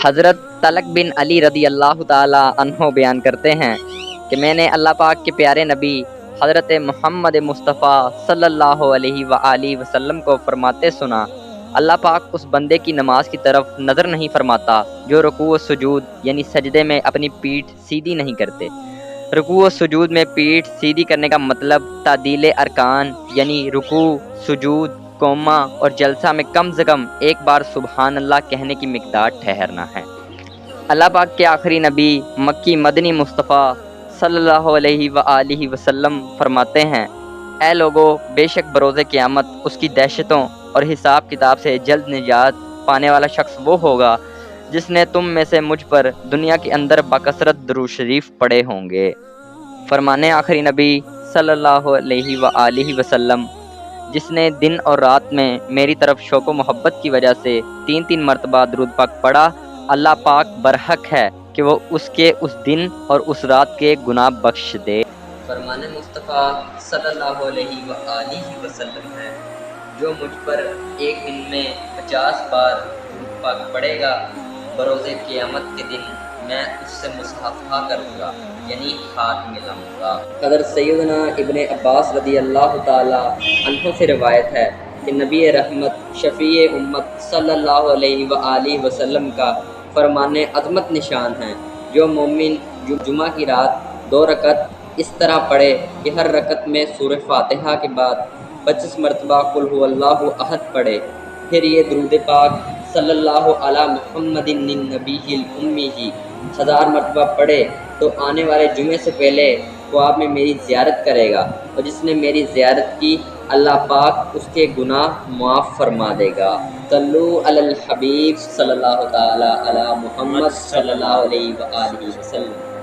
حضرت طلق بن علی رضی اللہ تعالی عنہ بیان کرتے ہیں کہ میں نے اللہ پاک کے پیارے نبی حضرت محمد مصطفیٰ صلی اللہ علیہ وآلہ وسلم کو فرماتے سنا، اللہ پاک اس بندے کی نماز کی طرف نظر نہیں فرماتا جو رکوع و سجود یعنی سجدے میں اپنی پیٹھ سیدھی نہیں کرتے۔ رکوع و سجود میں پیٹھ سیدھی کرنے کا مطلب تعدیل ارکان یعنی رکوع، سجود، قوما اور جلسہ میں کم سے کم ایک بار سبحان اللہ کہنے کی مقدار ٹھہرنا ہے۔ اللہ پاک کے آخری نبی مکی مدنی مصطفیٰ صلی اللہ علیہ وآلہ وسلم فرماتے ہیں، اے لوگو، بے شک بروز قیامت اس کی دہشتوں اور حساب کتاب سے جلد نجات پانے والا شخص وہ ہوگا جس نے تم میں سے مجھ پر دنیا کے اندر بکثرت درود شریف پڑھے ہوں گے۔ فرمانے آخری نبی صلی اللہ علیہ وآلہ وسلم، جس نے دن اور رات میں میری طرف شوق و محبت کی وجہ سے 3 مرتبہ درود پاک پڑھا، اللہ پاک برحق ہے کہ وہ اس کے اس دن اور اس رات کے گناہ بخش دے۔ فرمان مصطفیٰ صلی اللہ علیہ وآلہ وسلم ہے، جو مجھ پر ایک دن میں 50 بار درود پاک پڑھے گا، بروز قیامت کے دن میں اس سے مصافحہ کروں گا یعنی ہاتھ ملاؤں گا۔ حضرت سیدنا ابن عباس رضی اللہ تعالی عنہ سے روایت ہے کہ نبی رحمت شفیع امت صلی اللہ علیہ وآلہ وسلم کا فرمان عظمت نشان ہے، جو مومن جمعہ کی رات 2 رکعت اس طرح پڑھے کہ ہر رکعت میں سورہ فاتحہ کے بعد 25 مرتبہ قل هو اللہ احد پڑھے، پھر یہ درود پاک صلی اللہ علی محمد النبی الامی 1000 مرتبہ پڑھے تو آنے والے جمعے سے پہلے خواب میں میری زیارت کرے گا، اور جس نے میری زیارت کی اللہ پاک اس کے گناہ معاف فرما دے گا۔ صلو علی الحبیب صلی اللہ تعالی علی محمد صلی اللہ علیہ وآلہ وسلم۔